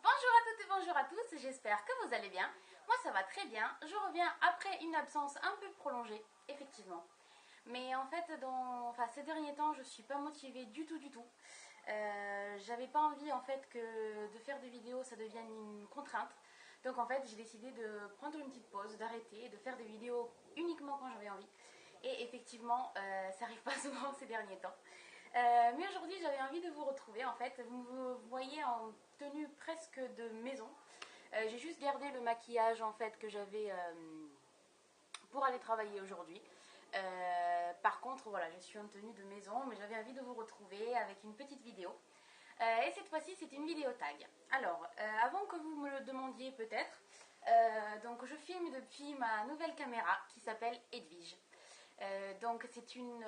Bonjour à toutes et bonjour à tous, j'espère que vous allez bien. Moi ça va très bien, je reviens après une absence un peu prolongée, effectivement. Mais en fait, ces derniers temps, je suis pas motivée du tout. J'avais pas envie en fait que de faire des vidéos ça devienne une contrainte. Donc en fait, j'ai décidé de prendre une petite pause, d'arrêter, de faire des vidéos uniquement quand j'avais envie. Et effectivement, ça arrive pas souvent ces derniers temps. Mais aujourd'hui, j'avais envie de vous retrouver. En fait, vous me voyez en tenue presque de maison. J'ai juste gardé le maquillage en fait que j'avais pour aller travailler aujourd'hui. Par contre, voilà, je suis en tenue de maison, mais j'avais envie de vous retrouver avec une petite vidéo. Et cette fois-ci, c'est une vidéo tag. Alors, avant que vous me le demandiez peut-être, donc je filme depuis ma nouvelle caméra qui s'appelle Edwige. Donc c'est une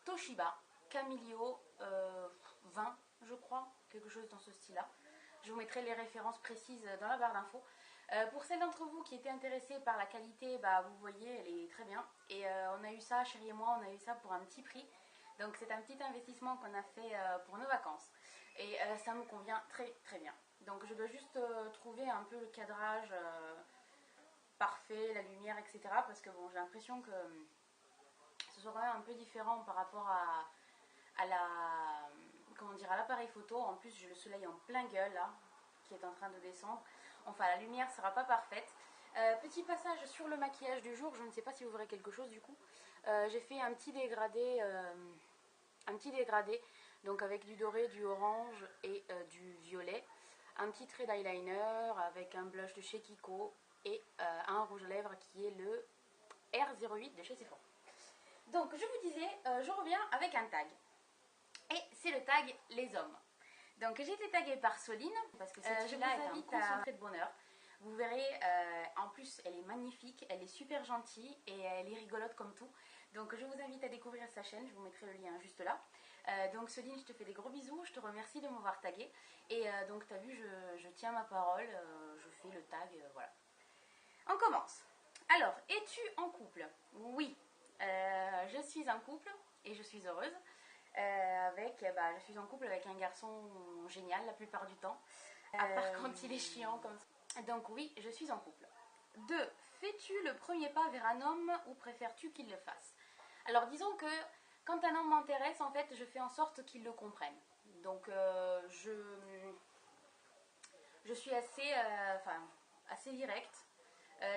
Toshiba Camilio 20, je crois, quelque chose dans ce style-là. Je vous mettrai les références précises dans la barre d'infos. Pour celles d'entre vous qui étaient intéressées par la qualité, bah, vous voyez, elle est très bien. Et on a eu ça, chérie et moi, on a eu ça pour un petit prix. Donc c'est un petit investissement qu'on a fait pour nos vacances. Et ça me convient très bien. Donc je dois juste trouver un peu le cadrage parfait, la lumière, etc. Parce que bon, j'ai l'impression que ce sera quand même un peu différent par rapport à à l'appareil photo. En plus, j'ai le soleil en plein gueule là, qui est en train de descendre. Enfin, la lumière sera pas parfaite. Petit passage sur le maquillage du jour. Je ne sais pas si vous verrez quelque chose du coup. J'ai fait un petit dégradé, donc avec du doré, du orange et du violet. Un petit trait d'eyeliner avec un blush de chez Kiko et un rouge à lèvres qui est le R08 de chez Sephora. Donc je vous disais, je reviens avec un tag. Et c'est le tag les hommes. Donc j'ai été taguée par Soline, parce que cette fille-là est un concentré de bonheur. Vous verrez, en plus elle est magnifique, elle est super gentille et elle est rigolote comme tout. Donc je vous invite à découvrir sa chaîne, je vous mettrai le lien juste là. Donc Soline, je te fais des gros bisous, je te remercie de m'avoir taguée. Et donc tu as vu, je tiens ma parole, je fais le tag, voilà. On commence. Alors, es-tu en couple? Oui, je suis en couple et je suis heureuse. Je suis en couple avec un garçon génial la plupart du temps. À part quand il est chiant comme ça. Donc oui, je suis en couple. 2. Fais-tu le premier pas vers un homme ou préfères-tu qu'il le fasse? Alors disons que quand un homme m'intéresse, en fait, je fais en sorte qu'il le comprenne. Donc je suis assez directe.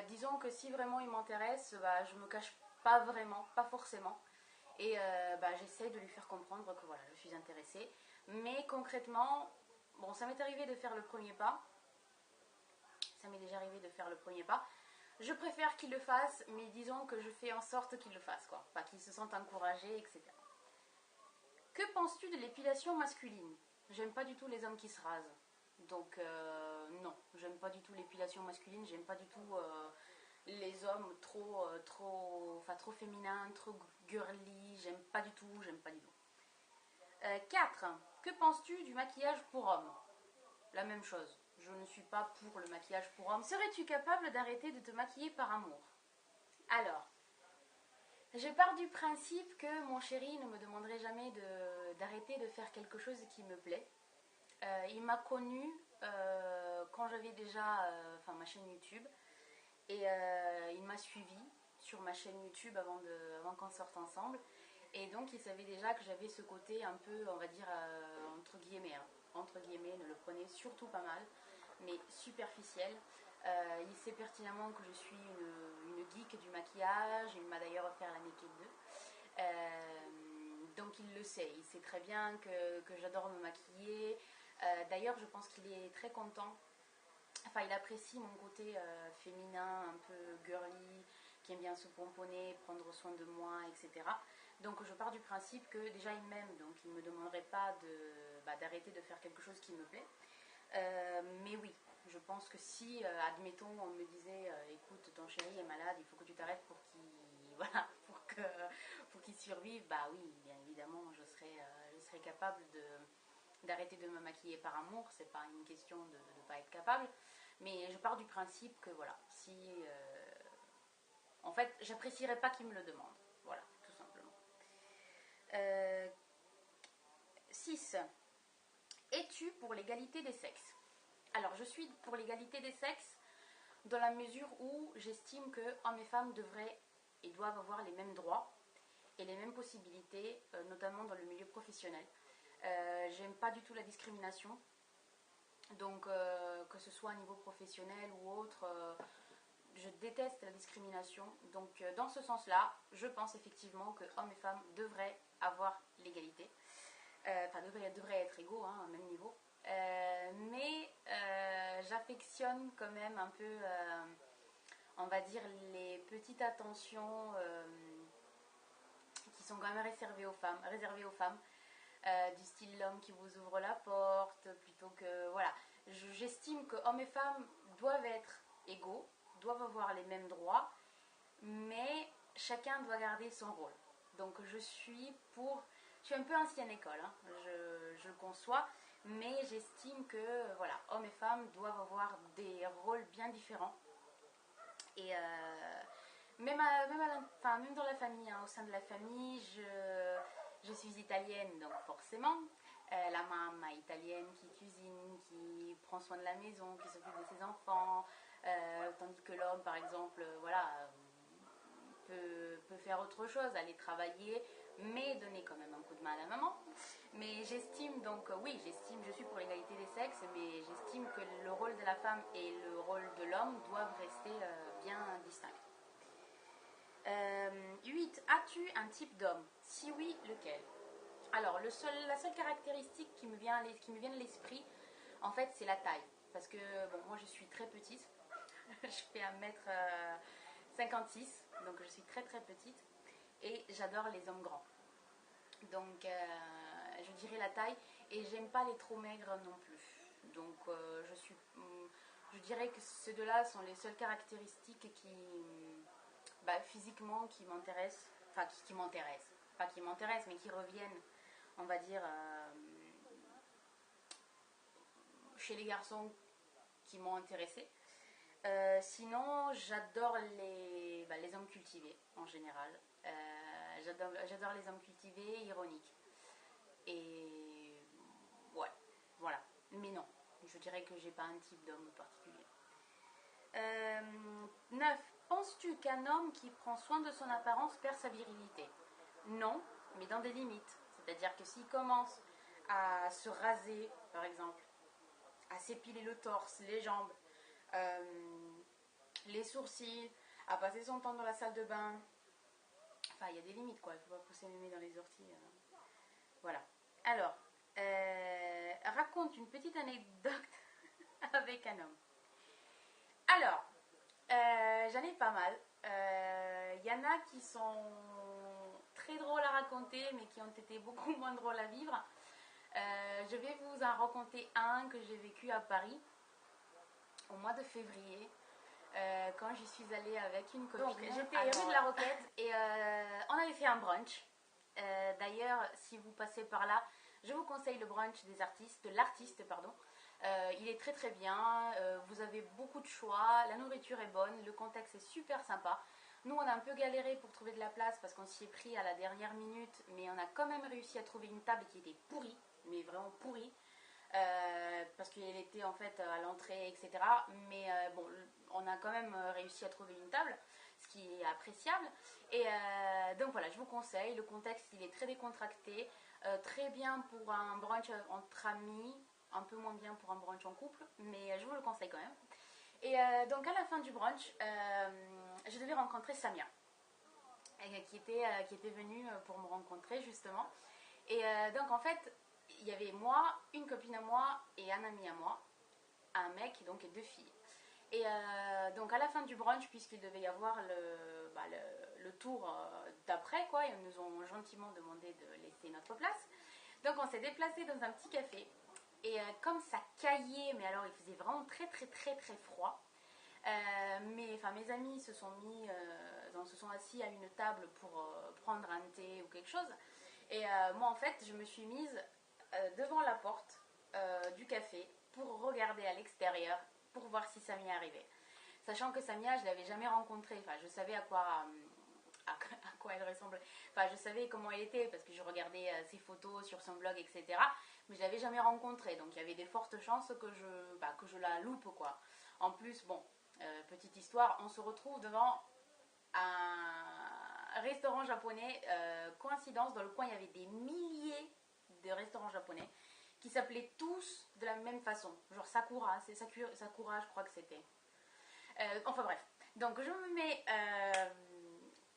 Disons que si vraiment il m'intéresse, je me cache pas vraiment, pas forcément. Et j'essaie de lui faire comprendre que voilà, je suis intéressée. Mais concrètement, bon, ça m'est arrivé de faire le premier pas. Ça m'est déjà arrivé de faire le premier pas. Je préfère qu'il le fasse, mais disons que je fais en sorte qu'il le fasse, quoi. Pas qu'il se sente encouragé, etc. Que penses-tu de l'épilation masculine? J'aime pas du tout les hommes qui se rasent. Donc non, j'aime pas du tout l'épilation masculine, j'aime pas du tout les hommes trop féminins, trop girly, j'aime pas du tout. 4. Que penses-tu du maquillage pour hommes? La même chose, je ne suis pas pour le maquillage pour hommes. Serais-tu capable d'arrêter de te maquiller par amour? Alors, je pars du principe que mon chéri ne me demanderait jamais d'arrêter de faire quelque chose qui me plaît. Il m'a connue quand j'avais déjà ma chaîne YouTube. Et il m'a suivi sur ma chaîne YouTube avant qu'on sorte ensemble. Et donc il savait déjà que j'avais ce côté un peu, on va dire, entre guillemets. Entre guillemets, ne le prenez surtout pas mal, mais superficiel. Il sait pertinemment que je suis une geek du maquillage. Il m'a d'ailleurs offert la Naked 2. Donc il le sait. Il sait très bien que j'adore me maquiller. D'ailleurs, je pense qu'il est très content. Enfin, il apprécie mon côté féminin, un peu girly, qui aime bien se pomponner, prendre soin de moi, etc. Donc je pars du principe que déjà il m'aime, donc il ne me demanderait pas d'arrêter de faire quelque chose qui me plaît. Mais oui, je pense que si, admettons, on me disait écoute, ton chéri est malade, il faut que tu t'arrêtes pour qu'il voilà, pour qu'il survive, bah oui, bien évidemment, je serais capable d'arrêter de me maquiller par amour. C'est pas une question de ne pas être capable, mais je pars du principe que voilà, si en fait j'apprécierais pas qu'il me le demande, voilà, tout simplement. 6. Es-tu pour l'égalité des sexes? Alors, je suis pour l'égalité des sexes dans la mesure où j'estime que hommes et femmes devraient et doivent avoir les mêmes droits et les mêmes possibilités, notamment dans le milieu professionnel. J'aime pas du tout la discrimination, donc que ce soit à niveau professionnel ou autre, je déteste la discrimination. Donc dans ce sens-là, je pense effectivement que hommes et femmes devraient avoir l'égalité, enfin devraient être égaux, hein, au même niveau. Mais j'affectionne quand même un peu, on va dire, les petites attentions qui sont quand même réservées aux femmes, du style l'homme qui vous ouvre la porte, plutôt que, voilà. J'estime que hommes et femmes doivent être égaux, doivent avoir les mêmes droits, mais chacun doit garder son rôle. Donc je suis un peu ancienne école, hein, je le conçois, mais j'estime que voilà, hommes et femmes doivent avoir des rôles bien différents. Et même dans la famille, hein, au sein de la famille, je suis italienne, donc forcément, la maman italienne qui cuisine, qui prend soin de la maison, qui s'occupe de ses enfants, tandis que l'homme, par exemple, voilà, peut faire autre chose, aller travailler, mais donner quand même un coup de main à la maman. Mais j'estime donc, oui, je suis pour l'égalité des sexes, mais j'estime que le rôle de la femme et le rôle de l'homme doivent rester bien distincts. 8. As-tu un type d'homme? Si oui, lequel? Alors, la seule caractéristique qui me vient de l'esprit, en fait, c'est la taille. Parce que, bon, moi, je suis très petite. Je fais 1m56, donc je suis très très petite. Et j'adore les hommes grands. Donc, je dirais la taille. Et j'aime pas les trop maigres non plus. Donc, je dirais que ces deux-là sont les seules caractéristiques physiquement, qui m'intéressent. Enfin, qui m'intéressent. Pas qui m'intéressent, mais qui reviennent, on va dire, chez les garçons qui m'ont intéressée. Sinon, j'adore les hommes cultivés en général. J'adore les hommes cultivés, ironiques. Et ouais, voilà. Mais non, je dirais que j'ai pas un type d'homme particulier. 9. Penses-tu qu'un homme qui prend soin de son apparence perd sa virilité? Non, mais dans des limites. C'est-à-dire que s'il commence à se raser, par exemple, à s'épiler le torse, les jambes, les sourcils, à passer son temps dans la salle de bain, enfin, il y a des limites, quoi. Il ne faut pas pousser le nez dans les orties. Voilà. Alors, raconte une petite anecdote avec un homme. Alors, j'en ai pas mal. Il y en a qui sont très drôles à raconter, mais qui ont été beaucoup moins drôles à vivre. Je vais vous en raconter un que j'ai vécu à Paris au mois de février, quand j'y suis allée avec une copine. Donc, j'étais rue de la Roquette et on avait fait un brunch. D'ailleurs, si vous passez par là, je vous conseille le brunch de l'artiste. Il est très très bien, vous avez beaucoup de choix, la nourriture est bonne, le contexte est super sympa. Nous, on a un peu galéré pour trouver de la place parce qu'on s'y est pris à la dernière minute, mais on a quand même réussi à trouver une table qui était pourrie, mais vraiment pourrie, parce qu'elle était en fait à l'entrée, etc. Mais bon, on a quand même réussi à trouver une table, ce qui est appréciable. Et donc voilà, je vous conseille, le contexte il est très décontracté, très bien pour un brunch entre amis, un peu moins bien pour un brunch en couple, mais je vous le conseille quand même. Et donc à la fin du brunch, je devais rencontrer Samia, qui était venue pour me rencontrer justement. Et donc en fait, il y avait moi, une copine à moi et un ami à moi, un mec donc et deux filles. Et donc à la fin du brunch, puisqu'il devait y avoir le tour d'après, quoi, ils nous ont gentiment demandé de laisser notre place. Donc on s'est déplacé dans un petit café. Et comme ça caillait, mais alors il faisait vraiment très très très très froid. Mes amis se sont assis à une table pour prendre un thé ou quelque chose. Et moi en fait, je me suis mise devant la porte du café pour regarder à l'extérieur pour voir si Samia arrivait. Sachant que Samia, je ne l'avais jamais rencontrée. Enfin, je savais à quoi quoi elle ressemblait. Enfin, je savais comment elle était parce que je regardais ses photos sur son blog, etc. Mais je l'avais jamais rencontrée, donc il y avait des fortes chances que je la loupe, quoi. En plus, bon, petite histoire, on se retrouve devant un restaurant japonais. Coïncidence, dans le coin, il y avait des milliers de restaurants japonais qui s'appelaient tous de la même façon. Genre Sakura, c'est Sakura, je crois que c'était. Enfin bref. Donc je me mets...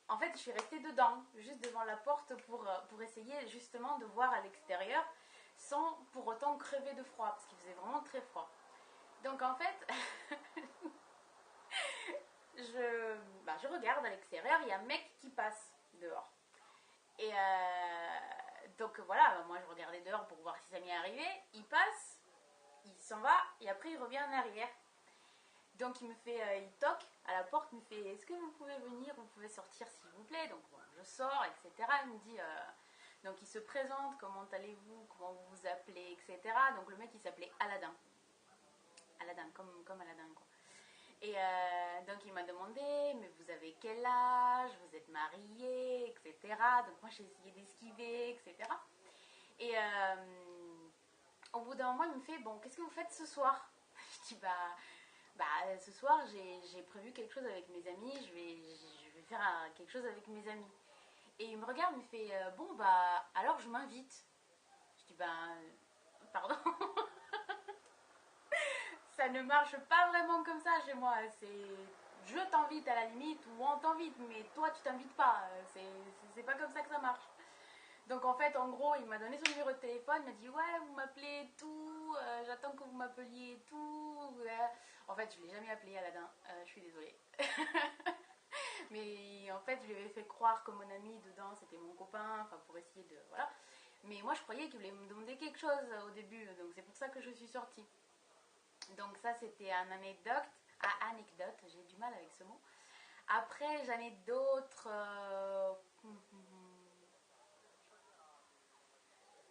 en fait, je suis restée dedans, juste devant la porte pour essayer justement de voir à l'extérieur sans pour autant crever de froid, parce qu'il faisait vraiment très froid. Donc en fait, je regarde à l'extérieur, il y a un mec qui passe dehors. Et donc voilà, moi je regardais dehors pour voir si ça m'y arrivait. Il passe, il s'en va, et après il revient en arrière. Donc il me fait, il toque à la porte, il me fait est-ce que vous pouvez venir, vous pouvez sortir s'il vous plaît. Donc bon, je sors, etc. Il me dit, donc il se présente, comment allez-vous, comment vous vous appelez, etc. Donc le mec il s'appelait Aladdin. Aladdin, comme Aladdin quoi. Et donc il m'a demandé, mais vous avez quel âge, vous êtes marié, etc. Donc moi j'ai essayé d'esquiver, etc. Et au bout d'un moment il me fait, bon, qu'est-ce que vous faites ce soir? Je dis, ce soir j'ai prévu quelque chose avec mes amis, je vais faire quelque chose avec mes amis. Et il me regarde, il me fait, bon, alors je m'invite. Je dis, pardon. Ça ne marche pas vraiment comme ça chez moi. C'est je t'invite à la limite ou on t'invite, mais toi tu t'invites pas. C'est pas comme ça que ça marche. Donc en fait, en gros, il m'a donné son numéro de téléphone, il m'a dit ouais, vous m'appelez et tout, j'attends que vous m'appeliez et tout. Ouais. En fait, je l'ai jamais appelé Aladdin, je suis désolée. Mais en fait, je lui avais fait croire que mon ami dedans c'était mon copain, enfin pour essayer de voilà. Mais moi, je croyais qu'il voulait me demander quelque chose au début, donc c'est pour ça que je suis sortie. Donc ça c'était une anecdote, j'ai du mal avec ce mot. Après j'en ai d'autres.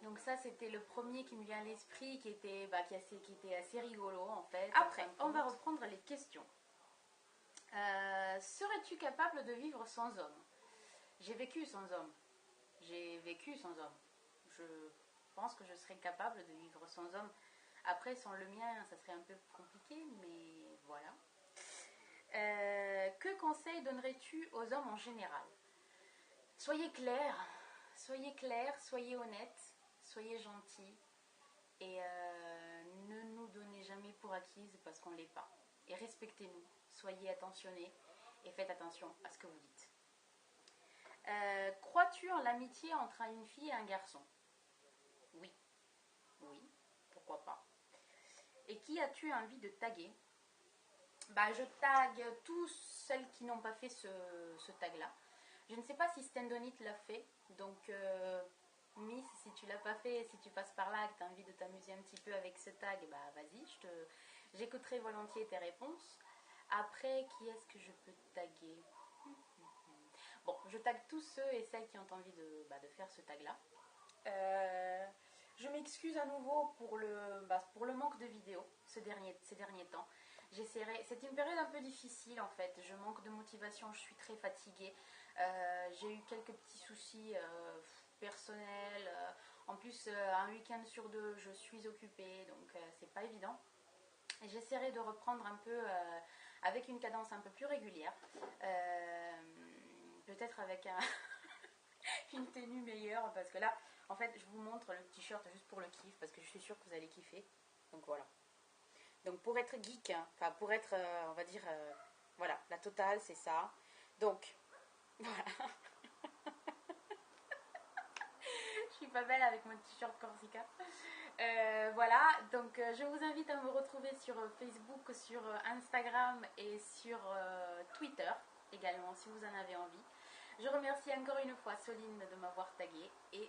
Donc ça c'était le premier qui me vient à l'esprit, qui était assez rigolo en fait. Après on va reprendre les questions. Serais-tu capable de vivre sans homme? J'ai vécu sans homme. J'ai vécu sans homme. Je pense que je serais capable de vivre sans homme. Après, sans le mien, ça serait un peu compliqué, mais voilà. Que conseil donnerais-tu aux hommes en général? Soyez clairs, soyez honnêtes, soyez gentils et ne nous donnez jamais pour acquises parce qu'on ne l'est pas. Et respectez-nous, soyez attentionnés et faites attention à ce que vous dites. Crois-tu en l'amitié entre une fille et un garçon? Oui, pourquoi pas. Et qui as-tu envie de taguer? Je tag tous celles qui n'ont pas fait ce tag-là. Je ne sais pas si Stendonite l'a fait, donc Miss, si tu l'as pas fait, si tu passes par là et que tu as envie de t'amuser un petit peu avec ce tag, vas-y, j'écouterai volontiers tes réponses. Après, qui est-ce que je peux taguer? Bon, je tag tous ceux et celles qui ont envie de faire ce tag-là. Je m'excuse à nouveau pour le manque de vidéos ces derniers temps. J'essaierai. C'est une période un peu difficile en fait. Je manque de motivation, je suis très fatiguée. J'ai eu quelques petits soucis personnels. En plus, un week-end sur deux, je suis occupée, donc c'est pas évident. Et j'essaierai de reprendre un peu avec une cadence un peu plus régulière. Peut-être avec une tenue meilleure, parce que là, en fait, je vous montre le t-shirt juste pour le kiff, parce que je suis sûre que vous allez kiffer. Donc voilà. Donc pour être geek, enfin pour être, on va dire, voilà, la totale, c'est ça. Donc, voilà. Je suis pas belle avec mon t-shirt Corsica. Voilà, donc je vous invite à me retrouver sur Facebook, sur Instagram et sur Twitter également, si vous en avez envie. Je remercie encore une fois Soline de m'avoir taguée et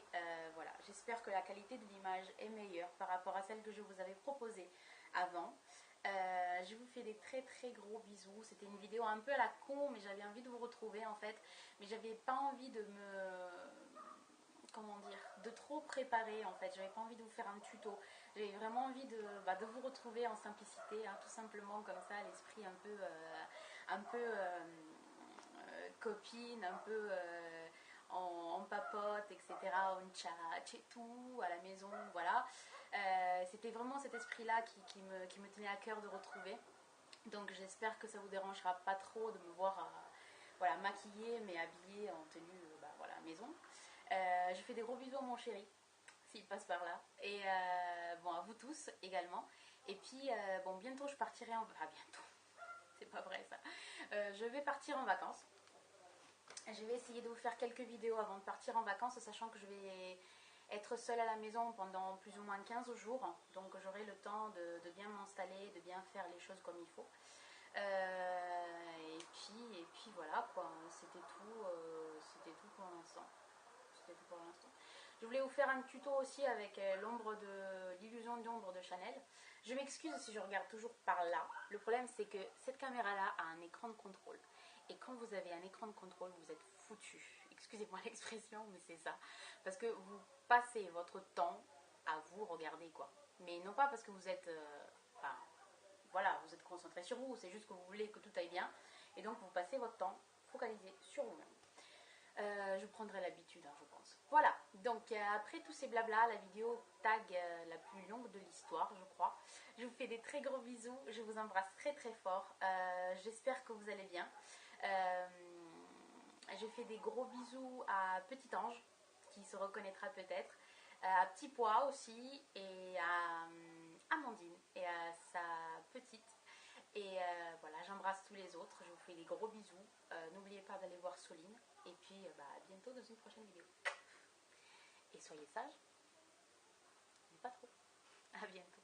voilà, j'espère que la qualité de l'image est meilleure par rapport à celle que je vous avais proposée avant. Je vous fais des très très gros bisous. C'était une vidéo un peu à la con, mais j'avais envie de vous retrouver en fait, mais j'avais pas envie de de trop préparer en fait. J'avais pas envie de vous faire un tuto. J'avais vraiment envie de vous retrouver en simplicité, hein, tout simplement comme ça, l'esprit un peu copine, un peu on papote, etc. On chat et tout à la maison, voilà. C'était vraiment cet esprit-là qui me tenait à cœur de retrouver. Donc j'espère que ça vous dérangera pas trop de me voir voilà, maquillée mais habillée en tenue voilà, maison. Je fais des gros bisous à mon chéri s'il passe par là. Et bon, à vous tous également. Et puis bon, bientôt je partirai en... Ah, bientôt, c'est pas vrai ça. Je vais partir en vacances. Je vais essayer de vous faire quelques vidéos avant de partir en vacances, sachant que je vais être seule à la maison pendant plus ou moins 15 jours. Donc j'aurai le temps de bien m'installer, de bien faire les choses comme il faut. Et puis voilà quoi, c'était tout pour l'instant. C'était tout pour l'instant. Je voulais vous faire un tuto aussi avec l'illusion d'ombre de Chanel. Je m'excuse si je regarde toujours par là. Le problème c'est que cette caméra là a un écran de contrôle. Et quand vous avez un écran de contrôle, vous êtes foutu. Excusez-moi l'expression, mais c'est ça. Parce que vous passez votre temps à vous regarder quoi. Mais non pas parce que vous êtes... enfin, voilà, vous êtes concentré sur vous, c'est juste que vous voulez que tout aille bien. Et donc vous passez votre temps focalisé sur vous-même. Je prendrai l'habitude, hein, je pense. Voilà, donc après tous ces blabla, la vidéo tag la plus longue de l'histoire, je crois. Je vous fais des très gros bisous, je vous embrasse très très fort. J'espère que vous allez bien. Je fais des gros bisous à Petit Ange, qui se reconnaîtra peut-être, à Petit Pois aussi, et à Amandine, et à sa petite. Et voilà, j'embrasse tous les autres, je vous fais des gros bisous. N'oubliez pas d'aller voir Soline, et puis à bientôt dans une prochaine vidéo. Et soyez sages, mais pas trop. À bientôt.